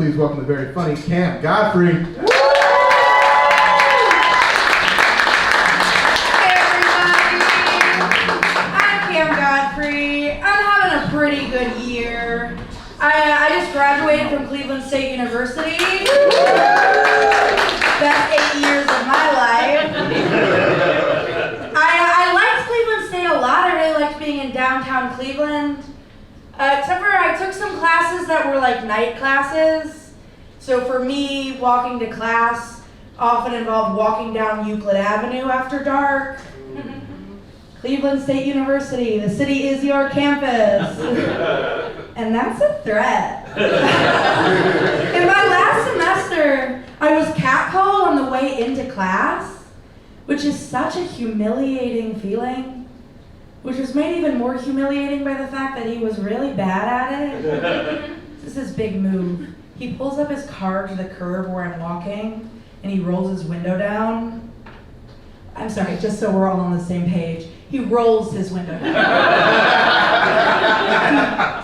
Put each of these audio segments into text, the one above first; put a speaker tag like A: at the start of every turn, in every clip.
A: please welcome the very funny Cam Godfrey.
B: Hey everybody! I'm Cam Godfrey. I'm having a pretty good year. I just graduated from Cleveland State University. Best 8 years of my life. I liked Cleveland State a lot. I really liked being in downtown Cleveland. Except for I took some classes that were like night classes. So for me, walking to class often involved walking down Euclid Avenue after dark. Cleveland State University, the city is your campus. And that's a threat. In my last semester, I was catcalled on the way into class, which is such a humiliating feeling, which was made even more humiliating by the fact that he was really bad at it. This is his big move. He pulls up his car to the curb where I'm walking, and he rolls his window down. I'm sorry, just so we're all on the same page. He rolls his window down.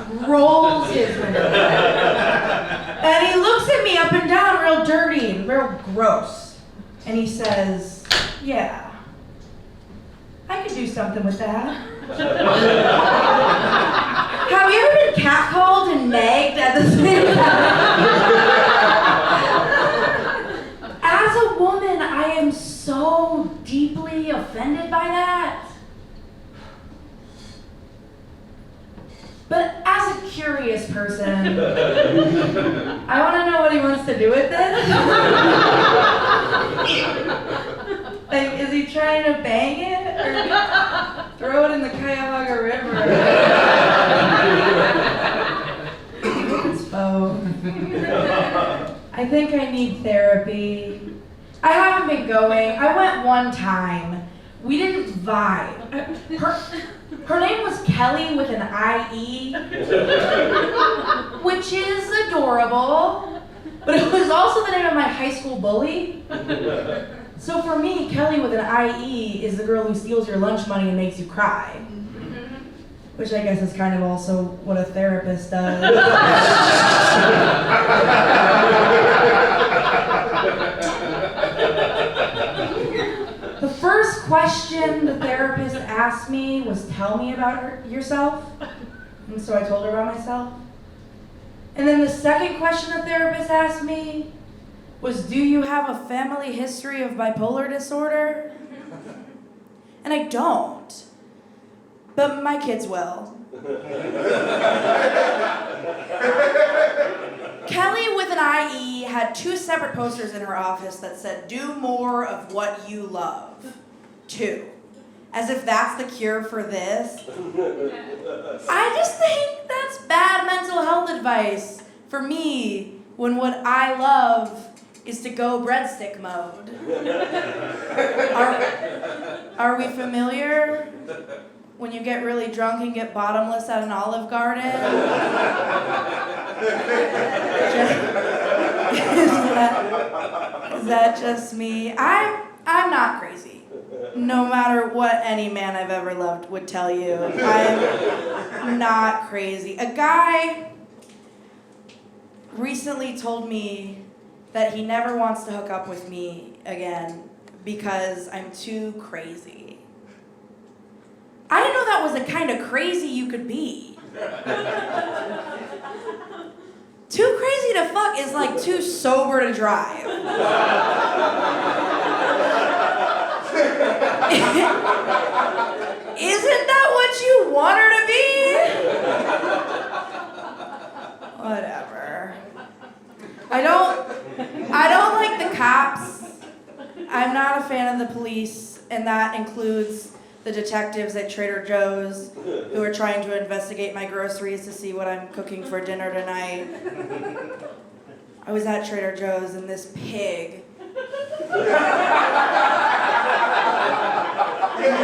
B: He rolls his window down. And he looks at me up and down real dirty and real gross. And he says, yeah, I could do something with that. Have you ever been catcalled and nagged at the same time? As a woman, I am so deeply offended by that. But as a curious person, I want to know what he wants to do with this. Like, is he trying to bang it or throw it in the Cuyahoga River? It's both. I think I need therapy. I haven't been going. I went one time. We didn't vibe. Her name was Kelly with an I-E, which is adorable, but it was also the name of my high school bully. So for me, Kelly with an I-E is the girl who steals your lunch money and makes you cry. Which I guess is kind of also what a therapist does. The first question the therapist asked me was, tell me about yourself. And so I told her about myself. And then the second question the therapist asked me was, do you have a family history of bipolar disorder? And I don't. But my kids will. Kelly with an IE had 2 separate posters in her office that said, do more of what you love. 2. As if that's the cure for this. I just think that's bad mental health advice for me when what I love is to go breadstick mode. Are we familiar? When you get really drunk and get bottomless at an Olive Garden? Is that just me? I'm not crazy. No matter what any man I've ever loved would tell you, I'm not crazy. A guy recently told me that he never wants to hook up with me again because I'm too crazy. I didn't know that was the kind of crazy you could be. Too crazy to fuck is like too sober to drive. Isn't that what you want her to be? Whatever. I don't like the cops. I'm not a fan of the police, and that includes the detectives at Trader Joe's who are trying to investigate my groceries to see what I'm cooking for dinner tonight. I was at Trader Joe's and this pig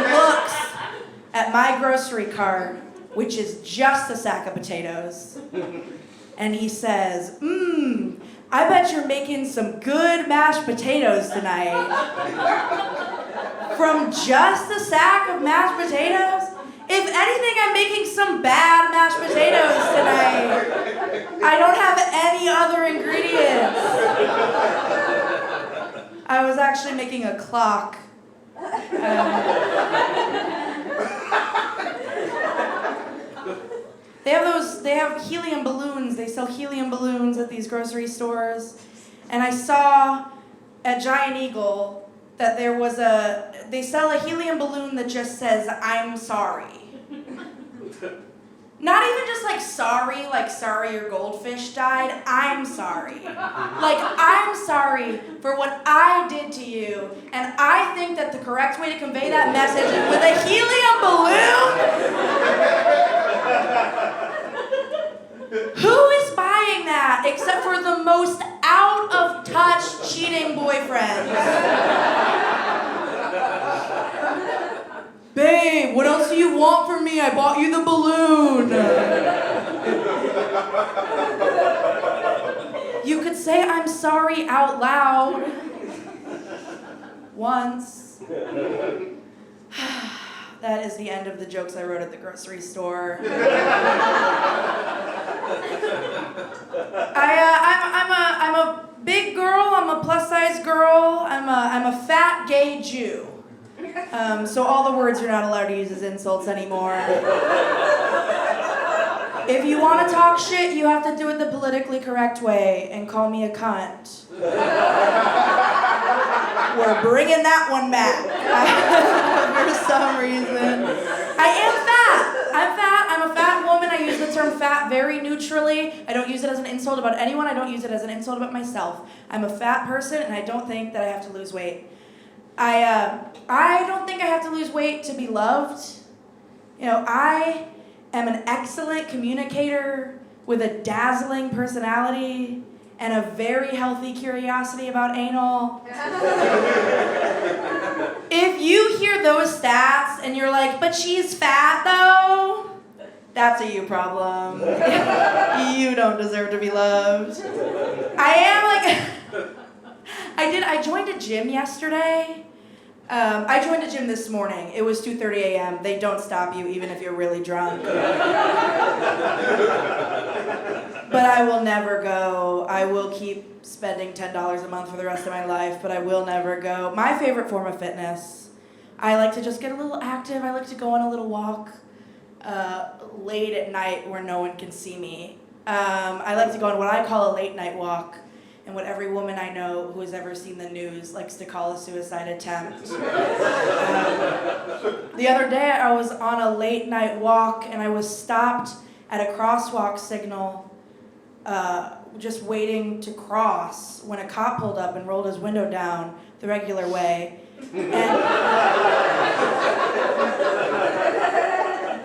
B: looks at my grocery cart, which is just a sack of potatoes, and he says, I bet you're making some good mashed potatoes tonight. From just a sack of mashed potatoes? If anything, I'm making some bad mashed potatoes tonight. I don't have any other ingredients I was actually making a clock. They have helium balloons. They sell helium balloons at these grocery stores. And I saw at Giant Eagle that they sell a helium balloon that just says, "I'm sorry." Not even just like sorry your goldfish died. I'm sorry. Like, I'm sorry for what I did to you. And I think that the correct way to convey that message is with a helium balloon. Who is buying that except for the most out of touch cheating boyfriends? Babe, what else do you want from me? I bought you the balloon. You could say I'm sorry out loud. Once. That is the end of the jokes I wrote at the grocery store. I'm a big girl. I'm a plus size girl. I'm a fat gay Jew. So all the words you're not allowed to use as insults anymore. If you want to talk shit, you have to do it the politically correct way and call me a cunt. We're bringing that one back. For some reason. I am fat. I'm fat. I'm a fat woman. I use the term fat very neutrally. I don't use it as an insult about anyone. I don't use it as an insult about myself. I'm a fat person, and I don't think that I have to lose weight. I don't think I have to lose weight to be loved. You know, I am an excellent communicator with a dazzling personality and a very healthy curiosity about anal. If you hear those stats and you're like, but she's fat though, that's a you problem. You don't deserve to be loved. I joined a gym yesterday. I joined a gym this morning. It was 2:30 a.m. They don't stop you even if you're really drunk. But I will never go. I will keep spending $10 a month for the rest of my life, but I will never go. My favorite form of fitness, I like to just get a little active. I like to go on a little walk late at night where no one can see me. I like to go on what I call a late night walk, and what every woman I know who has ever seen the news likes to call a suicide attempt. The other day I was on a late night walk and I was stopped at a crosswalk signal just waiting to cross when a cop pulled up and rolled his window down the regular way.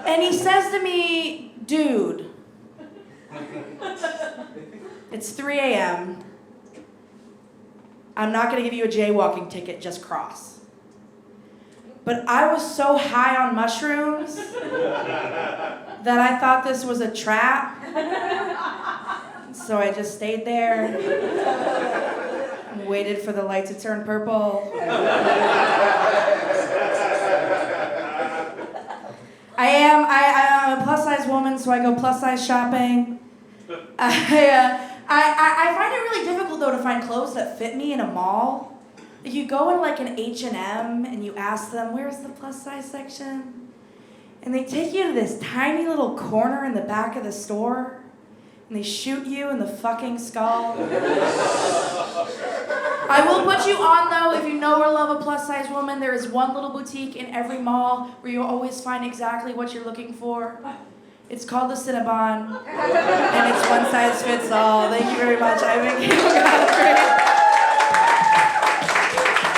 B: And he says to me, "Dude, it's 3 a.m. I'm not going to give you a jaywalking ticket, just cross." But I was so high on mushrooms that I thought this was a trap. So I just stayed there and waited for the light to turn purple. I'm a plus size woman, so I go plus size shopping. I find it really difficult though to find clothes that fit me in a mall. You go in like an H&M and you ask them, "Where's the plus size section?" And they take you to this tiny little corner in the back of the store and they shoot you in the fucking skull. I will put you on though, if you know or love a plus size woman, there is one little boutique in every mall where you always find exactly what you're looking for. It's called the Cinnabon, and it's one size fits all. Thank you very much. I'm Godfrey.